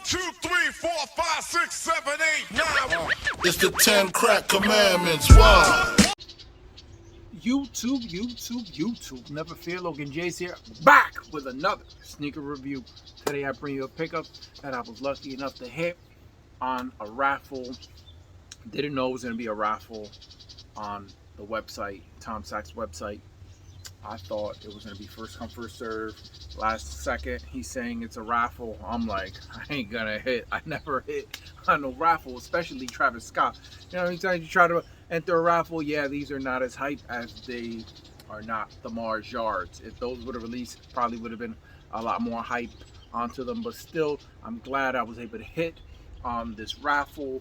2, 3, 4, 5, 6, 7, 8, 9. It's the 10 crack commandments. Wow. YouTube. Never fear, Logan J's here, back with another sneaker review. Today I bring you a pickup that I was lucky enough to hit on a raffle. Didn't know it was going to be a raffle on the website, Tom Sachs website. I thought it was going to be first come, first serve. Last second, he's saying it's a raffle. I'm like, I ain't going to hit. I never hit on no raffle, especially Travis Scott. You know, anytime you try to enter a raffle, yeah, these are not as hype as they are not the Mars yards. If those would have released, probably would have been a lot more hype onto them. But still, I'm glad I was able to hit on this raffle.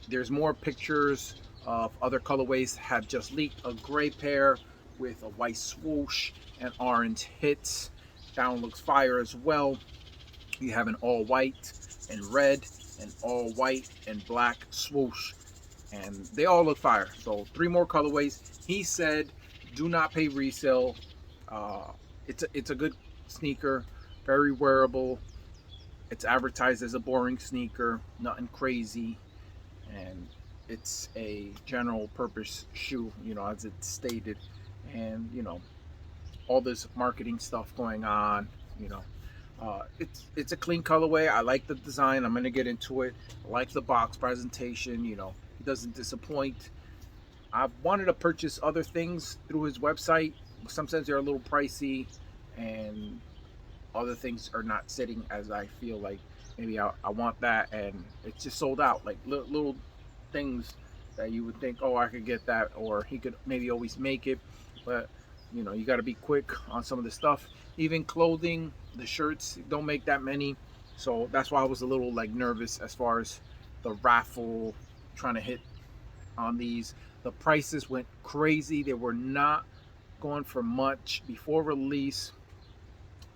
There's more pictures of other colorways have just leaked. A gray pair with a white swoosh and orange hits. That one looks fire as well. You have an all white and red and all white and black swoosh, and they all look fire. So 3 more colorways. He said do not pay resale. It's a good sneaker, very wearable. It's advertised as a boring sneaker, nothing crazy, and it's a general purpose shoe, you know, as it's stated. And you know, all this marketing stuff going on, you know, it's a clean colorway. I like the design. I'm gonna get into it. I like the box presentation. You know, he doesn't disappoint. I've wanted to purchase other things through his website. Sometimes they're a little pricey, and other things are not sitting as I feel like maybe I want that, and it's just sold out. Like little things that you would think, oh, I could get that, or he could maybe always make it. But you know, you got to be quick on some of the stuff. Even clothing, the shirts don't make that many, so that's why I was a little like nervous as far as the raffle, trying to hit on these. The prices went crazy. They were not going for much before release.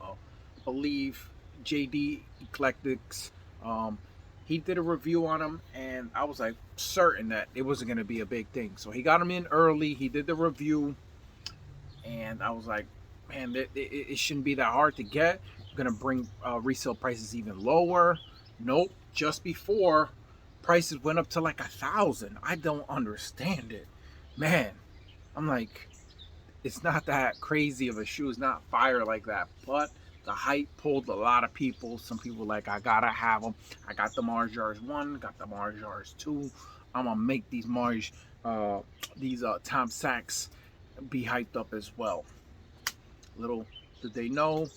I believe JD Eclectics, he did a review on them, and I was like certain that it wasn't going to be a big thing. So he got them in early. He did the review, and I was like, man, it shouldn't be that hard to get. I'm gonna bring resale prices even lower. Nope, just before, prices went up to like 1,000. I don't understand it, man. I'm like, it's not that crazy of a shoe. It's not fire like that, but the hype pulled a lot of people. Some people like, I gotta have them. I got the Mars Jars 1, got the Mars Jars 2. I'm gonna make these Tom Sachs be hyped up as well. Little did they know,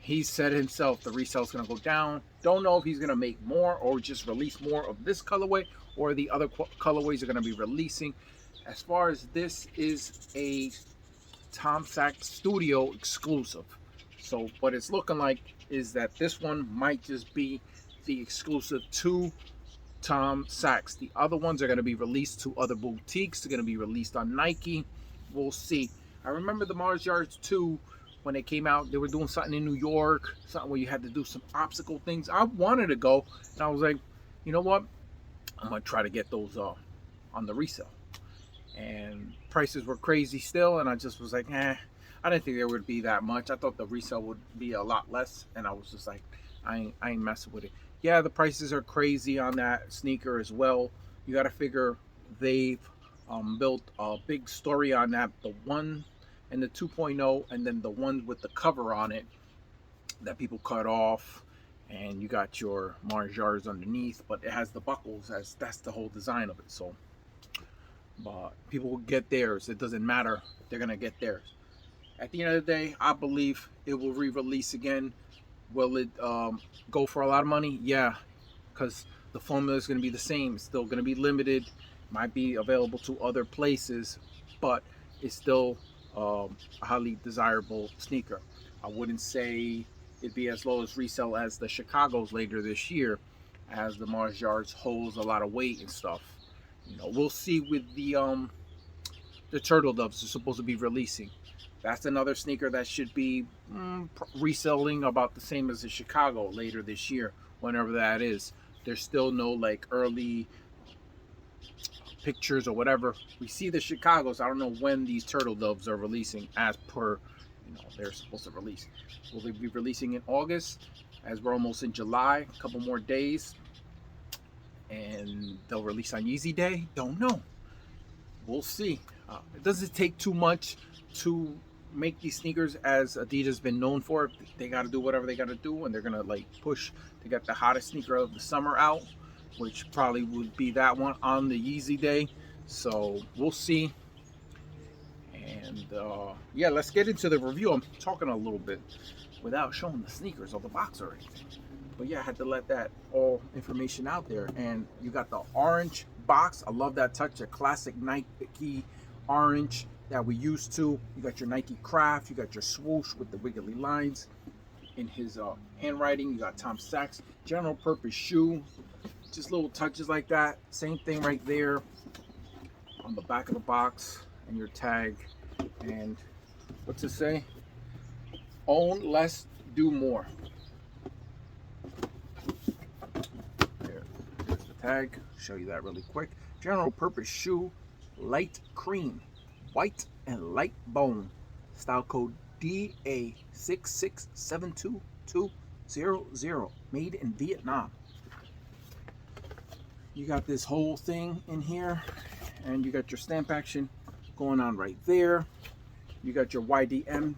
he said himself the resale is going to go down. Don't know if he's going to make more or just release more of this colorway, or the other colorways are going to be releasing. As far as this is a Tom Sachs studio exclusive, so what it's looking like is that this one might just be the exclusive to Tom Sachs. The other ones are going to be released to other boutiques. They're going to be released on Nike. We'll see. I remember the Mars Yards 2, when they came out, they were doing something in New York, something where you had to do some obstacle things. I wanted to go, and I was like, you know what? I'm going to try to get those on the resale. And prices were crazy still, and I just was like, I didn't think there would be that much. I thought the resale would be a lot less, and I was just like, I ain't messing with it. Yeah, the prices are crazy on that sneaker as well. You got to figure they've built a big story on that. The 1 and the 2.0, and then the one with the cover on it that people cut off, and you got your Mars Jars underneath, but it has the buckles, as that's the whole design of it. So, but people will get theirs. It doesn't matter. They're gonna get theirs. At the end of the day, I believe it will re-release again. Will it go for a lot of money? Yeah, because the formula is going to be the same. It's still going to be limited. Might be available to other places, but it's still a highly desirable sneaker. I wouldn't say it'd be as low as resale as the Chicago's later this year, as the Mars Yards holds a lot of weight and stuff. You know, we'll see with the turtle doves are supposed to be releasing. That's another sneaker that should be reselling about the same as the Chicago later this year, whenever that is. There's still no like early pictures or whatever. We see the Chicagos. I don't know when these turtle doves are releasing as per they're supposed to release. Will they be releasing in August, as we're almost in July, a couple more days, and they'll release on Yeezy Day? Don't know. We'll see. It doesn't take too much to make these sneakers, as Adidas been known for. They got to do whatever they got to do, and they're gonna like push to get the hottest sneaker of the summer out, which probably would be that one on the Yeezy Day. So we'll see. And yeah, let's get into the review. I'm talking a little bit without showing the sneakers or the box or anything, but yeah, I had to let that all information out there. And you got the orange box. I love that touch, a classic Nike orange that we used to. You got your Nike Craft, you got your swoosh with the wiggly lines in his handwriting. You got Tom Sachs general purpose shoe, just little touches like that. Same thing right there on the back of the box, and your tag. And what's it say? Own less, do more. There's the tag. Show you that really quick. General purpose shoe, light cream, white and light bone. Style code DA6672 made in Vietnam. You got this whole thing in here, and you got your stamp action going on right there. You got your YDM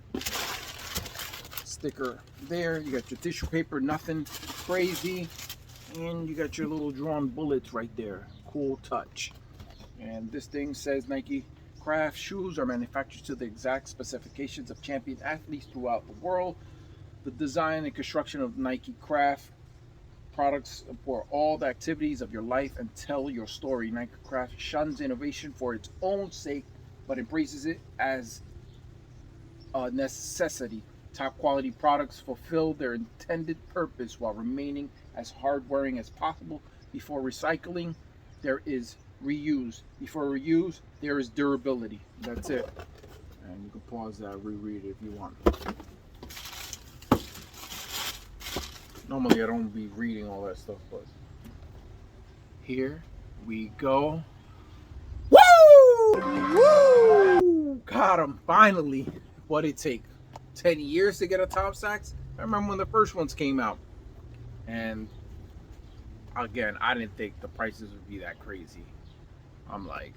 sticker there. You got your tissue paper, nothing crazy. And you got your little drawn bullets right there. Cool touch. And this thing says Nike Craft shoes are manufactured to the exact specifications of champion athletes throughout the world. The design and construction of Nike Craft products for all the activities of your life and tell your story. Nike Craft shuns innovation for its own sake, but embraces it as a necessity. Top quality products fulfill their intended purpose while remaining as hard-wearing as possible. Before recycling, there is reuse. Before reuse, there is durability. That's it. And you can pause that, reread it if you want. Normally I don't be reading all that stuff, but here we go. Woo! Woo! Got him, finally. What'd it take? 10 years to get a Tom Sachs? I remember when the first ones came out. And again, I didn't think the prices would be that crazy. I'm like,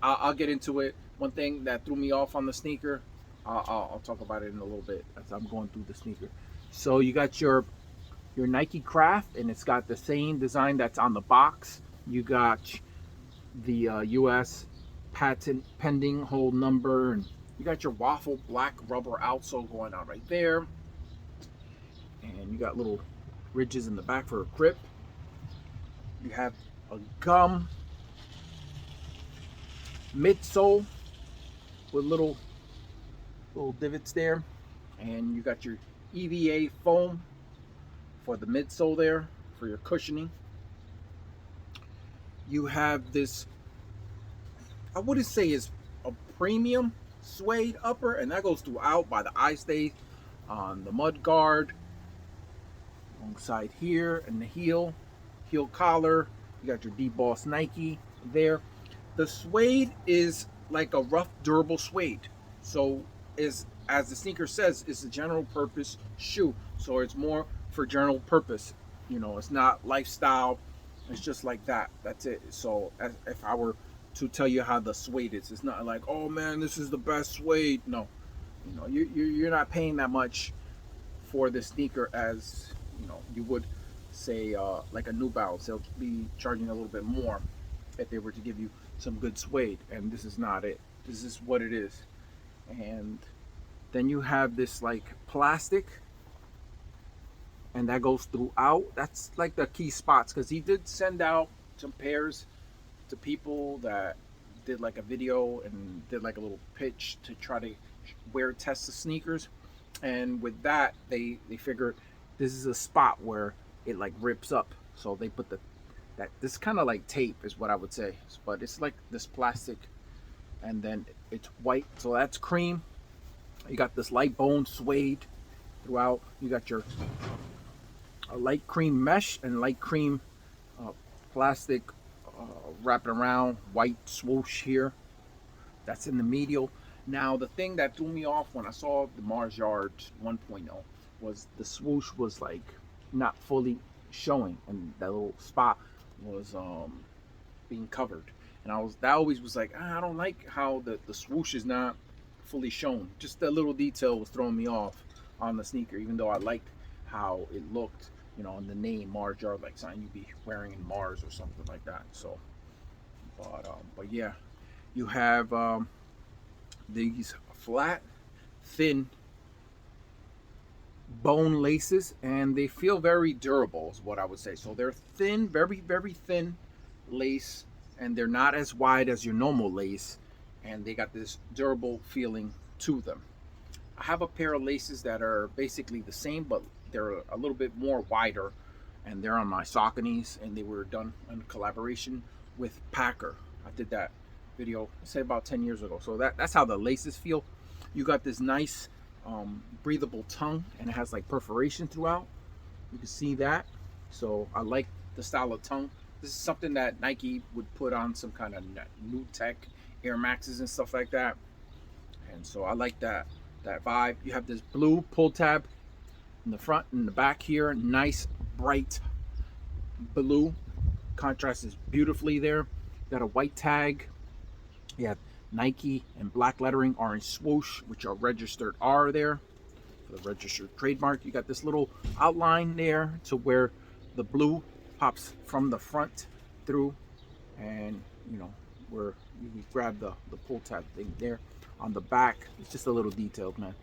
I'll get into it. One thing that threw me off on the sneaker, I'll talk about it in a little bit as I'm going through the sneaker. So you got your Nike Craft, and it's got the same design that's on the box. You got the US patent pending hold number, and you got your waffle black rubber outsole going on right there. And you got little ridges in the back for a grip. You have a gum midsole with little divots there, and you got your EVA foam for the midsole there for your cushioning. You have this, I wouldn't say is a premium suede upper, and that goes throughout by the eye stay on the mud guard alongside here, and the heel collar. You got your D-Boss Nike there. The suede is like a rough, durable suede. So as the sneaker says, it's a general purpose shoe. So it's more for general purpose. It's not lifestyle. It's just like that. That's it. So if I were to tell you how the suede is, it's not like, oh man, this is the best suede. No, you're not paying that much for the sneaker as you would say like a New Balance. They'll be charging a little bit more if they were to give you some good suede, and this is not it. This is what it is. And then you have this like plastic, and that goes throughout. That's like the key spots, because he did send out some pairs to people that did like a video and did like a little pitch to try to wear test the sneakers. And with that, they figured this is a spot where it like rips up, so they put this kind of like tape is what I would say, but it's like this plastic, and then it's white, so that's cream. You got this light bone suede throughout. You got your light cream mesh and light cream plastic wrapping around, white swoosh here. That's in the medial. Now, the thing that threw me off when I saw the Mars Yard 1.0 was the swoosh was like not fully showing, and that little spot was being covered. And that always was like, I don't like how the swoosh is not fully shown. Just that little detail was throwing me off on the sneaker, even though I liked how it looked, on the name Mars Yard, like something you'd be wearing in Mars or something like that. So, but yeah, you have these flat, thin bone laces, and they feel very durable, is what I would say. So they're thin, very, very thin lace, and they're not as wide as your normal lace, and they got this durable feeling to them. I have a pair of laces that are basically the same, but they're a little bit more wider, and they're on my Sauconys, and they were done in collaboration with Packer. I did that video, say about 10 years ago. So that's how the laces feel. You got this nice breathable tongue, and it has like perforation throughout. You can see that. So I like the style of tongue. This is something that Nike would put on some kind of new tech Air Maxes and stuff like that. And so I like that vibe. You have this blue pull tab in the front and the back here. Nice bright blue. Contrast is beautifully there. Got a white tag. You have Nike and black lettering, orange swoosh, which are registered R there for the registered trademark. You got this little outline there to where the blue pops from the front through, and where you can grab the pull tab thing there. On the back, it's just a little detailed, man.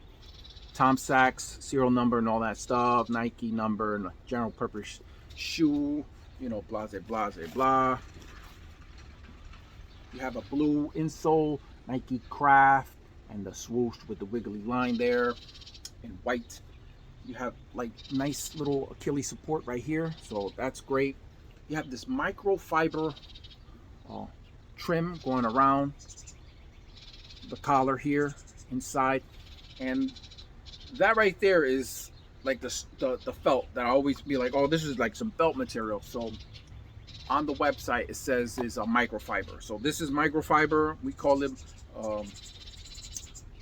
Tom Sachs serial number and all that stuff, Nike number and a general purpose shoe, blah, blah, blah. You have a blue insole, Nike Craft, and the swoosh with the wiggly line there in white. You have like nice little Achilles support right here, so that's great. You have this microfiber trim going around the collar here inside, and that right there is like the felt that I always be like, oh, this is like some felt material. So on the website it says is a microfiber. So this is microfiber. We call it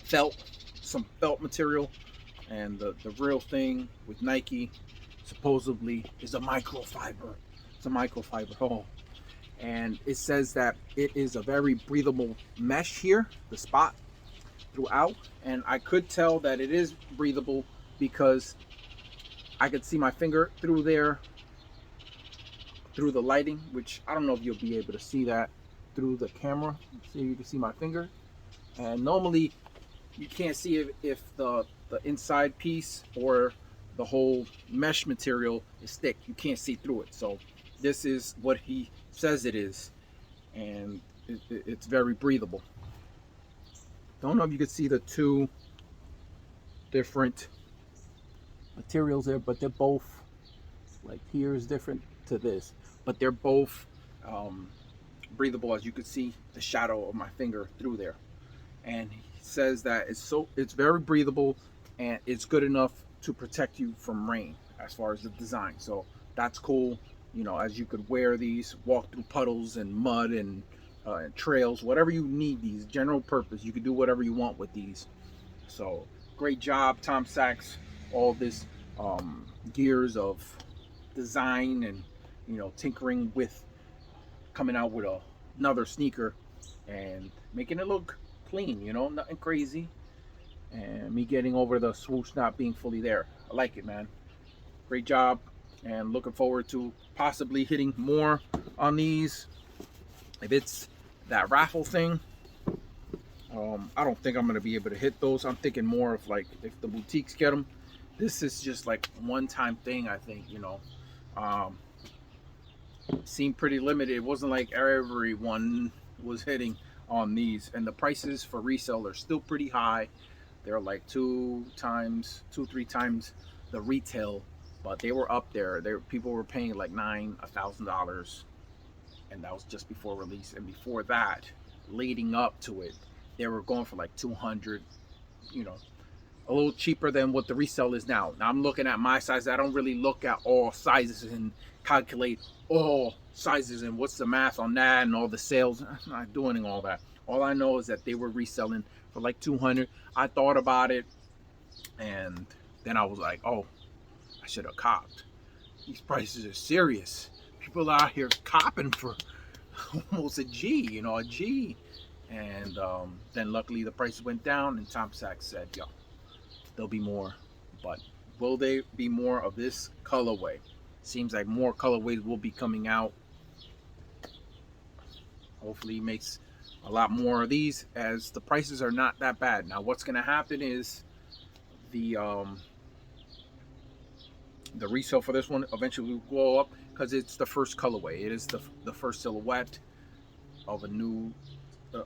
felt, some felt material, and the real thing with Nike supposedly is a microfiber. It's a microfiber. Oh, and it says that it is a very breathable mesh here, the spot throughout, and I could tell that it is breathable because I could see my finger through there, through the lighting, which I don't know if you'll be able to see that through the camera. So you can see my finger, and normally you can't see if the inside piece or the whole mesh material is thick. You can't see through it. So this is what he says it is, and it's very breathable. Don't know if you can see the two different materials there, but they're both, like here is different to this, but they're both breathable. As you can see the shadow of my finger through there, and he says that it's very breathable, and it's good enough to protect you from rain as far as the design. So that's cool, as you could wear these, walk through puddles and mud and trails, whatever you need. These general purpose, you can do whatever you want with these. So great job, Tom Sachs. All this gears of design and tinkering with coming out with another sneaker and making it look clean, nothing crazy, and me getting over the swoosh not being fully there. I like it, man. Great job, and looking forward to possibly hitting more on these. If it's that raffle thing, I don't think I'm going to be able to hit those. I'm thinking more of like if the boutiques get them. This is just like one-time thing, I think. Seemed pretty limited. It wasn't like everyone was hitting on these, and the prices for resale are still pretty high. They're like 3 times the retail, but they were up there. People were paying like $1,000, and that was just before release. And before that, leading up to it, they were going for like 200, a little cheaper than what the resale is now. Now I'm looking at my size. I don't really look at all sizes and calculate all sizes and what's the math on that and all the sales. I'm not doing all that. All I know is that they were reselling for like 200. I thought about it, and then I was like, oh, I should have copped. These prices are serious. People out here copping for almost a G, you know, a G. And then luckily the prices went down, and Tom Sachs said, yo, there'll be more. But will they be more of this colorway? Seems like more colorways will be coming out. Hopefully he makes a lot more of these, as the prices are not that bad. Now what's going to happen is the resale for this one eventually will go up, because it's the first colorway. It is the first silhouette of a new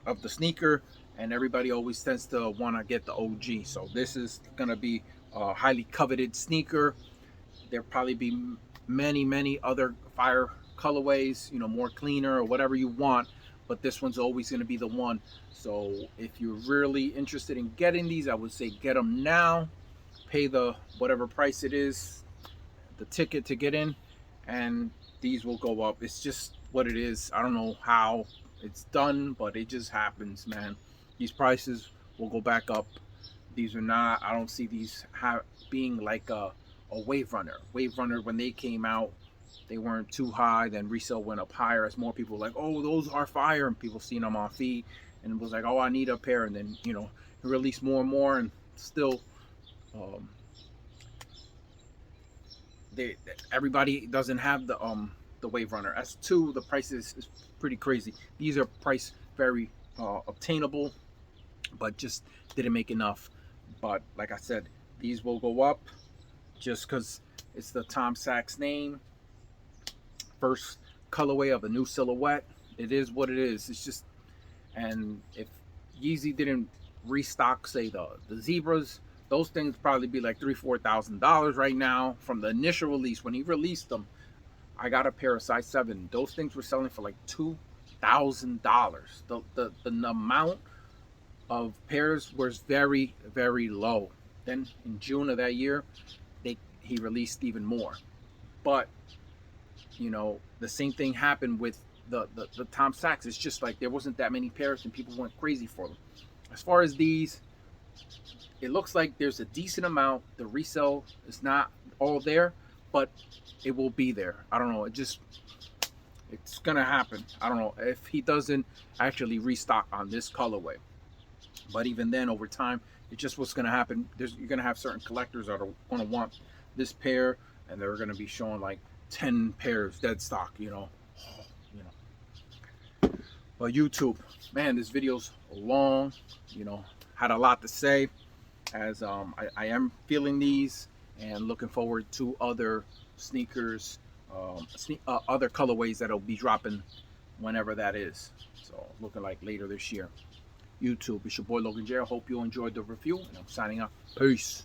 of the sneaker, and everybody always tends to want to get the OG. So this is going to be a highly coveted sneaker. There'll probably be many other fire colorways, you know, more cleaner or whatever you want, but this one's always going to be the one. So if you're really interested in getting these, I would say get them now. Pay the whatever price it is, the ticket to get in, and these will go up. It's just what it is. I don't know how it's done, but it just happens, man. These prices will go back up. These are not, I don't see these being like a wave runner. Wave runner, when they came out, they weren't too high. Then resale went up higher as more people were like, oh, those are fire, and people seen them on feed, and it was like, oh, I need a pair. And then, you know, release more and more, and still everybody doesn't have the wave runner S2. The price is pretty crazy. These are priced very obtainable, but just didn't make enough. But like I said, these will go up just because it's the Tom Sachs name. First colorway of a new silhouette. It is what it is. It's just, and if Yeezy didn't restock, say the zebras, those things probably be like $3,000-$4,000 right now from the initial release. When he released them, I got a pair of size 7. Those things were selling for like $2,000. The amount of pairs was very low. Then in June of that year, he released even more. But you know, the same thing happened with the Tom Sachs. It's just like there wasn't that many pairs, and people went crazy for them. As far as these, it looks like there's a decent amount. The resale is not all there, but it will be there. I don't know. It's gonna happen. I don't know if he doesn't actually restock on this colorway. But even then, over time, it's just what's gonna happen. You're gonna have certain collectors that are gonna want this pair, and they're gonna be showing like 10 pairs dead stock. You know. But YouTube, man, this video's long. You know, had a lot to say, as I am feeling these and looking forward to other sneakers, other colorways that'll be dropping whenever that is. So looking like later this year. YouTube, it's your boy Logan J. I hope you enjoyed the review, and I'm signing out. Peace.